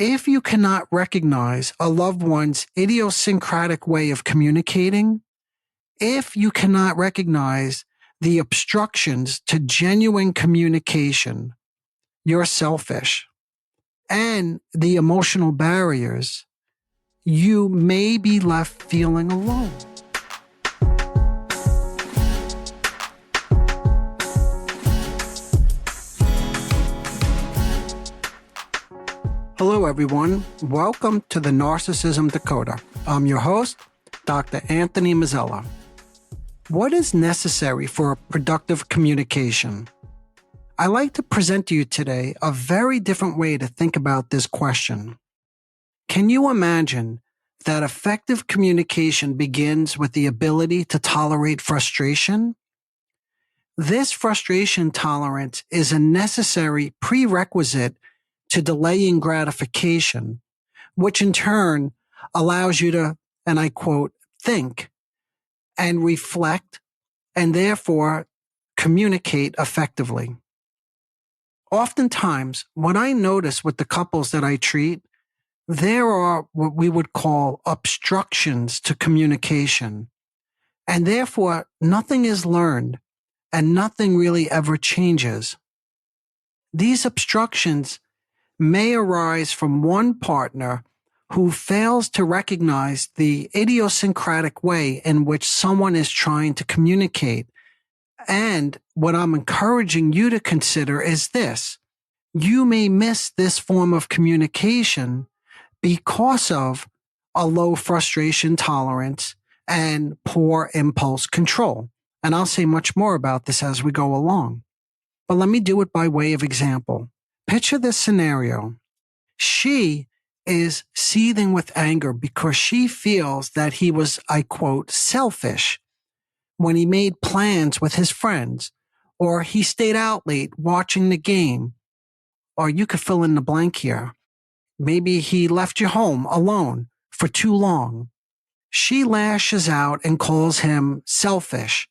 If you cannot recognize a loved one's idiosyncratic way of communicating, if you cannot recognize the obstructions to genuine communication, you're selfish. And the emotional barriers, you may be left feeling alone. Hello, everyone. Welcome to the Narcissism Decoder. I'm your host, Dr. Anthony Mazzella. What is necessary for productive communication? I like to present to you today a very different way to think about this question. Can you imagine that effective communication begins with the ability to tolerate frustration? This frustration tolerance is a necessary prerequisite to delaying gratification, which in turn allows you to, and I quote, think and reflect and therefore communicate effectively. Oftentimes, what I notice with the couples that I treat, there are what we would call obstructions to communication, and therefore nothing is learned and nothing really ever changes. These obstructions may arise from one partner who fails to recognize the idiosyncratic way in which someone is trying to communicate. And what I'm encouraging you to consider is this. You may miss this form of communication because of a low frustration tolerance and poor impulse control. And I'll say much more about this as we go along. But let me do it by way of example. Picture this scenario. She is seething with anger because she feels that he was, I quote, selfish when he made plans with his friends, or he stayed out late watching the game, or you could fill in the blank here. Maybe he left you home alone for too long. She lashes out and calls him selfish,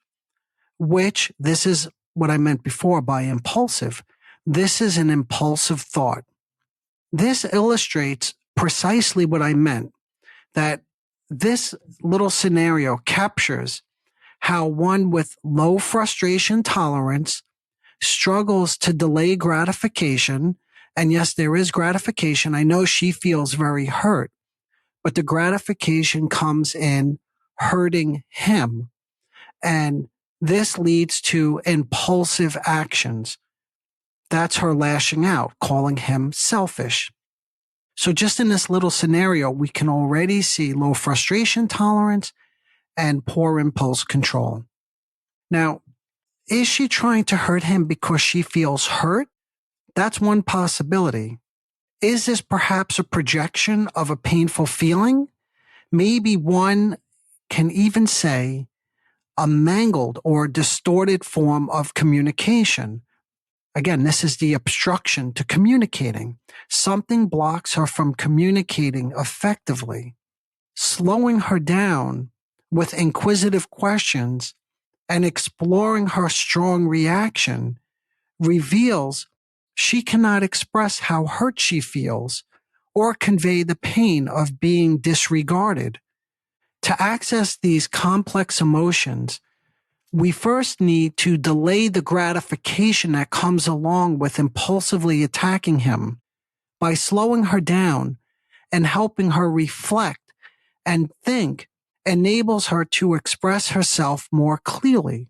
which this is what I meant before by impulsive. This is an impulsive thought. This illustrates precisely what I meant, that this little scenario captures how one with low frustration tolerance struggles to delay gratification. And yes, there is gratification. I know she feels very hurt, but the gratification comes in hurting him. And this leads to impulsive actions. That's her lashing out, calling him selfish. So just in this little scenario, we can already see low frustration tolerance and poor impulse control. Now, is she trying to hurt him because she feels hurt? That's one possibility. Is this perhaps a projection of a painful feeling? Maybe one can even say a mangled or distorted form of communication. Again, this is the obstruction to communicating. Something blocks her from communicating effectively. Slowing her down with inquisitive questions and exploring her strong reaction reveals she cannot express how hurt she feels or convey the pain of being disregarded. To access these complex emotions, we first need to delay the gratification that comes along with impulsively attacking him by slowing her down and helping her reflect and think enables her to express herself more clearly.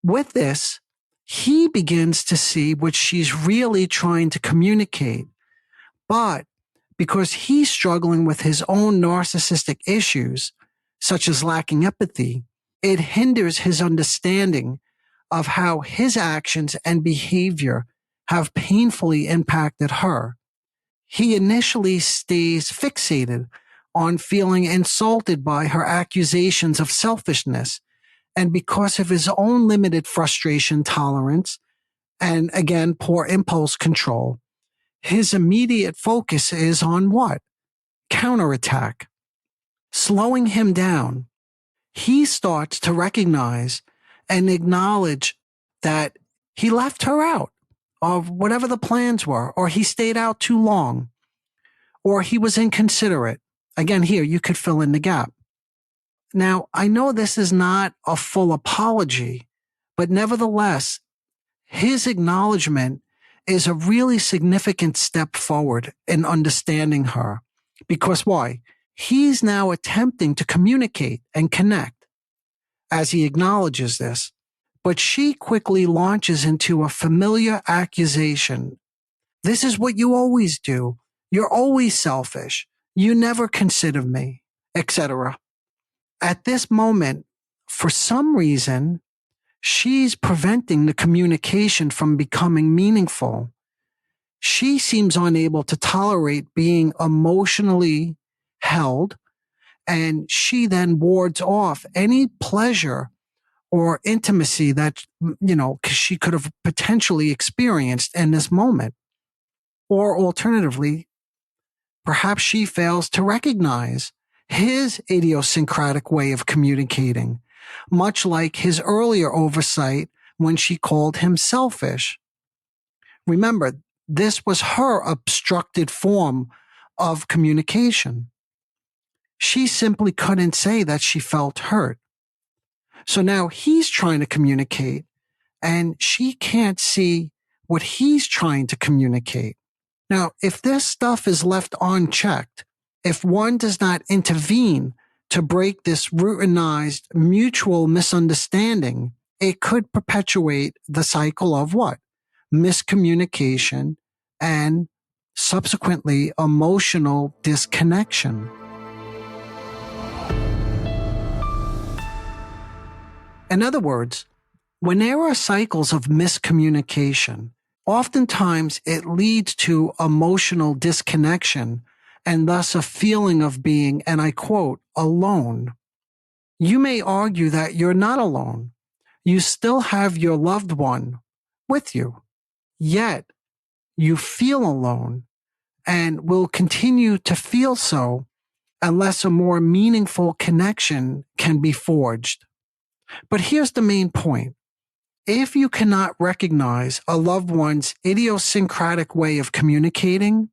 With this, he begins to see what she's really trying to communicate, but because he's struggling with his own narcissistic issues, such as lacking empathy, it hinders his understanding of how his actions and behavior have painfully impacted her. He initially stays fixated on feeling insulted by her accusations of selfishness, and because of his own limited frustration tolerance and, again, poor impulse control, his immediate focus is on what? Counterattack. Slowing him down, he starts to recognize and acknowledge that he left her out of whatever the plans were, or he stayed out too long. or he was inconsiderate. Again, here you could fill in the gap. Now, I know this is not a full apology, but nevertheless, his acknowledgement is a really significant step forward in understanding her. Because why? He's now attempting to communicate and connect as he acknowledges this. But she quickly launches into a familiar accusation. This is what you always do. You're always selfish. You never consider me, etc. At this moment, for some reason, she's preventing the communication from becoming meaningful. She seems unable to tolerate being emotionally held, and she then wards off any pleasure or intimacy that, she could have potentially experienced in this moment. Or alternatively, perhaps she fails to recognize his idiosyncratic way of communicating, much like his earlier oversight when she called him selfish. Remember, this was her obstructed form of communication. She simply couldn't say that she felt hurt. So now he's trying to communicate, and she can't see what he's trying to communicate. Now, if this stuff is left unchecked, if one does not intervene to break this routinized mutual misunderstanding, it could perpetuate the cycle of what? Miscommunication and subsequently emotional disconnection. In other words, when there are cycles of miscommunication, oftentimes it leads to emotional disconnection and thus a feeling of being, and I quote, alone. You may argue that you're not alone. You still have your loved one with you. Yet you feel alone and will continue to feel so unless a more meaningful connection can be forged. But here's the main point. If you cannot recognize a loved one's idiosyncratic way of communicating,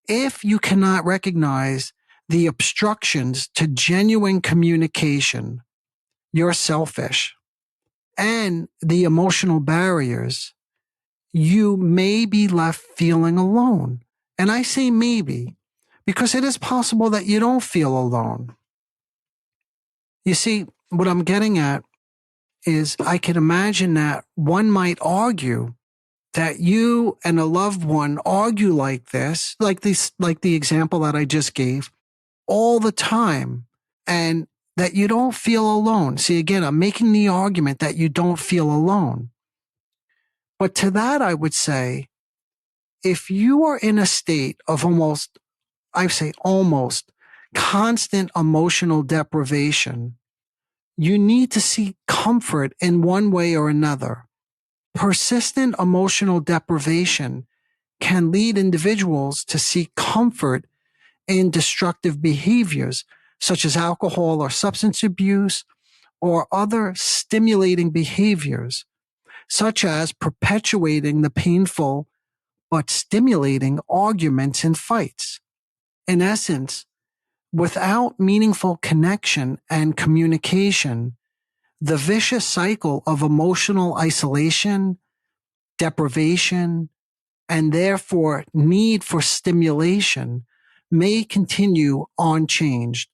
if you cannot recognize the obstructions to genuine communication, you're selfish, and the emotional barriers, you may be left feeling alone. And I say maybe, because it is possible that you don't feel alone. You see, what I'm getting at is I can imagine that one might argue that you and a loved one argue like this, like the example that I just gave, all the time, and that you don't feel alone. See, again, I'm making the argument that you don't feel alone. But to that, I would say, if you are in a state of almost constant emotional deprivation, you need to seek comfort in one way or another. Persistent emotional deprivation can lead individuals to seek comfort in destructive behaviors such as alcohol or substance abuse or other stimulating behaviors, such as perpetuating the painful but stimulating arguments and fights. In essence, without meaningful connection and communication, the vicious cycle of emotional isolation, deprivation, and therefore need for stimulation may continue unchanged.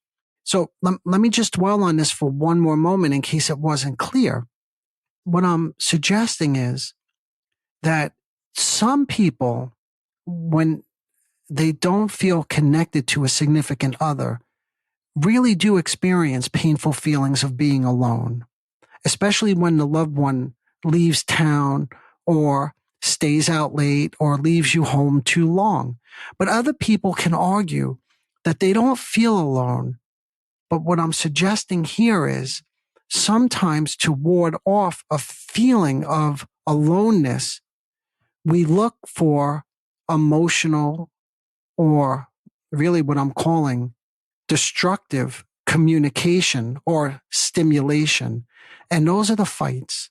So let me just dwell on this for one more moment in case it wasn't clear. What I'm suggesting is that some people, when they don't feel connected to a significant other, really do experience painful feelings of being alone, especially when the loved one leaves town or stays out late or leaves you home too long. But other people can argue that they don't feel alone. But what I'm suggesting here is sometimes to ward off a feeling of aloneness, we look for emotional or really what I'm calling destructive communication or stimulation. And those are the fights.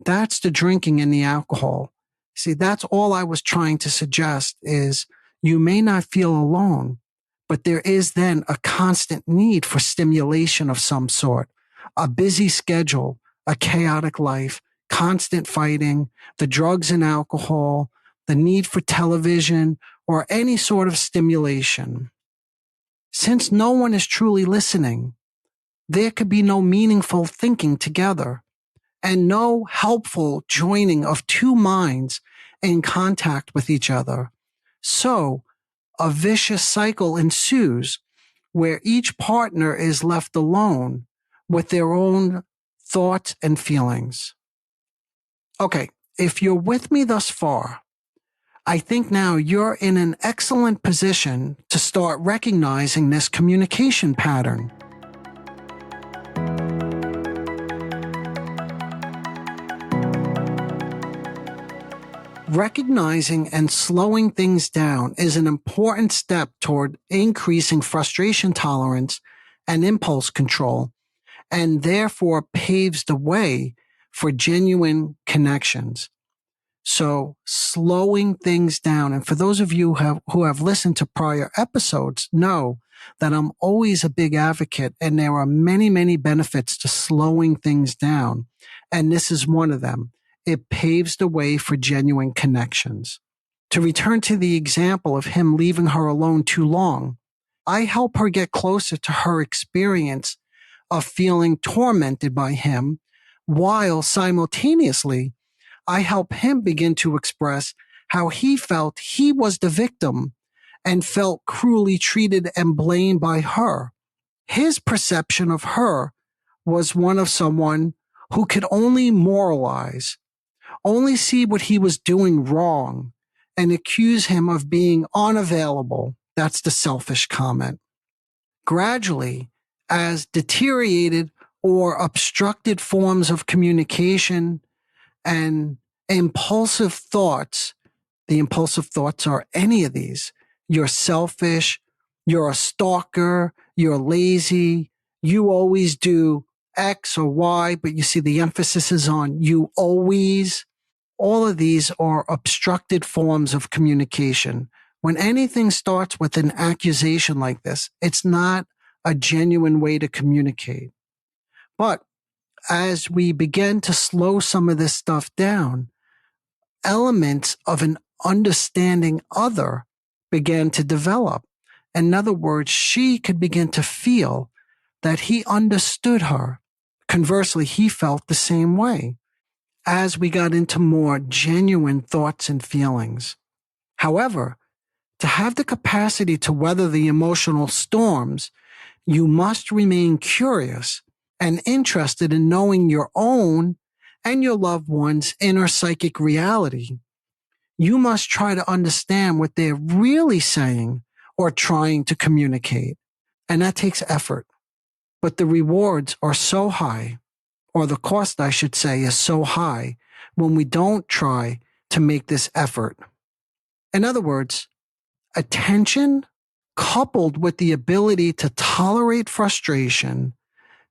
That's the drinking and the alcohol. See, that's all I was trying to suggest is You may not feel alone, but there is then a constant need for stimulation of some sort. A busy schedule, a chaotic life, constant fighting, the drugs and alcohol, the need for television, or any sort of stimulation. Since no one is truly listening, there could be no meaningful thinking together and no helpful joining of two minds in contact with each other. So, a vicious cycle ensues where each partner is left alone with their own thoughts and feelings. Okay, if you're with me thus far, I think now you're in an excellent position to start recognizing this communication pattern. Recognizing and slowing things down is an important step toward increasing frustration tolerance and impulse control, and therefore paves the way for genuine connections. So slowing things down, and for those of you who have listened to prior episodes, know that I'm always a big advocate, and there are many, many benefits to slowing things down. And this is one of them. It paves the way for genuine connections. To return to the example of him leaving her alone too long, I help her get closer to her experience of feeling tormented by him, while simultaneously I help him begin to express how he felt he was the victim and felt cruelly treated and blamed by her. His perception of her was one of someone who could only moralize, only see what he was doing wrong, and accuse him of being unavailable. That's the selfish comment. Gradually, as deteriorated or obstructed forms of communication and impulsive thoughts, the impulsive thoughts are any of these. You're selfish, you're a stalker, you're lazy, you always do X or Y, but you see the emphasis is on you always. All of these are obstructed forms of communication. When anything starts with an accusation like this, it's not a genuine way to communicate. But as we begin to slow some of this stuff down, elements of an understanding other began to develop. In other words, she could begin to feel that he understood her. Conversely, he felt the same way as we got into more genuine thoughts and feelings. However, to have the capacity to weather the emotional storms, you must remain curious and interested in knowing your own and your loved one's inner psychic reality. You must try to understand what they're really saying or trying to communicate. And that takes effort. But the rewards are so high, or the cost, I should say, is so high when we don't try to make this effort. In other words, attention coupled with the ability to tolerate frustration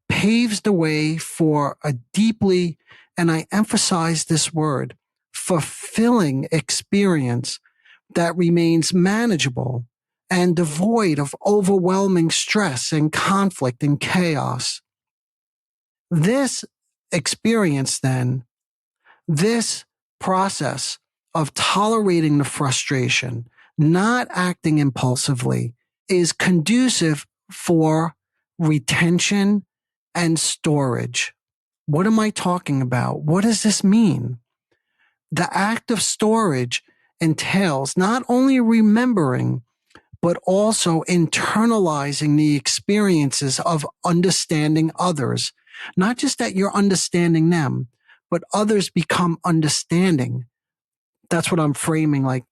paves the way for a deeply, and I emphasize this word, fulfilling experience that remains manageable and devoid of overwhelming stress and conflict and chaos. This experience, then, this process of tolerating the frustration, not acting impulsively, is conducive for retention and storage. What am I talking about? What does this mean? The act of storage entails not only remembering, but also internalizing the experiences of understanding others. Not just that you're understanding them, but others become understanding. That's what I'm framing, like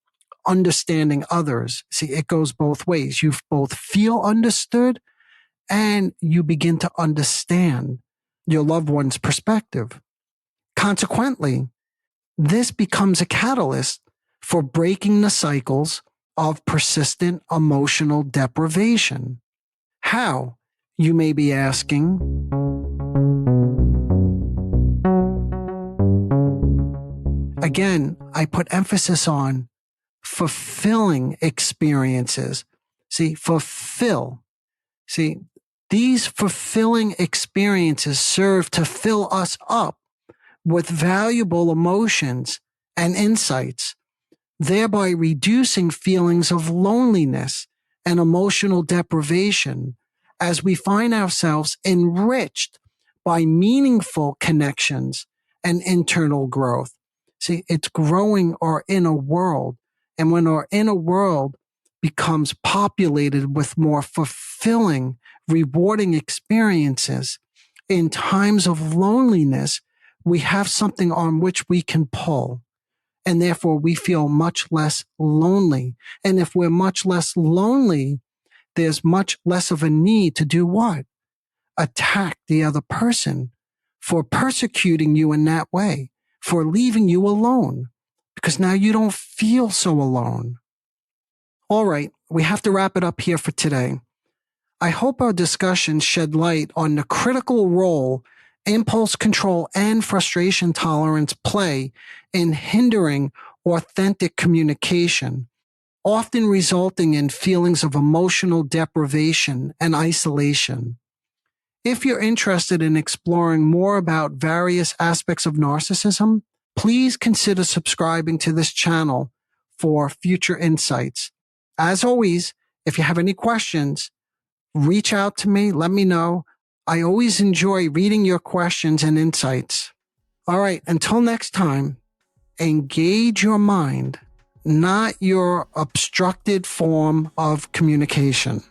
understanding others. See, it goes both ways. You both feel understood and you begin to understand your loved one's perspective. Consequently, this becomes a catalyst for breaking the cycles of persistent emotional deprivation. How, you may be asking? Again, I put emphasis on fulfilling experiences. See, fulfill. See, these fulfilling experiences serve to fill us up with valuable emotions and insights, thereby reducing feelings of loneliness and emotional deprivation as we find ourselves enriched by meaningful connections and internal growth. See, it's growing our inner world. And when our inner world becomes populated with more fulfilling, rewarding experiences in times of loneliness, we have something on which we can pull. And therefore, we feel much less lonely. And if we're much less lonely, there's much less of a need to do what? Attack the other person for persecuting you in that way, for leaving you alone, because now you don't feel so alone. All right, we have to wrap it up here for today. I hope our discussion shed light on the critical role impulse control and frustration tolerance play in hindering authentic communication, often resulting in feelings of emotional deprivation and isolation. If you're interested in exploring more about various aspects of narcissism, please consider subscribing to this channel for future insights. As always, if you have any questions, reach out to me, let me know. I always enjoy reading your questions and insights. All right, until next time, engage your mind, not your obstructed form of communication.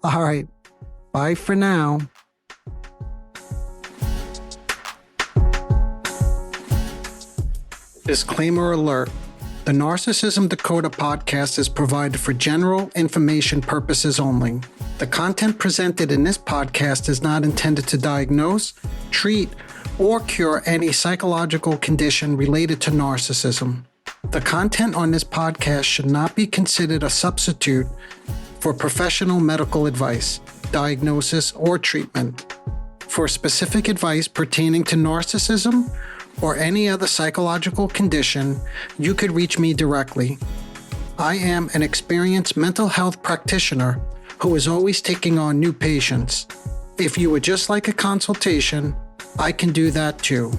All right, bye for now. Disclaimer alert. The Narcissism Dakota podcast is provided for general information purposes only. The content presented in this podcast is not intended to diagnose, treat, or cure any psychological condition related to narcissism. The content on this podcast should not be considered a substitute for professional medical advice, diagnosis, or treatment. For specific advice pertaining to narcissism or any other psychological condition, you could reach me directly. I am an experienced mental health practitioner who is always taking on new patients. If you would just like a consultation, I can do that too.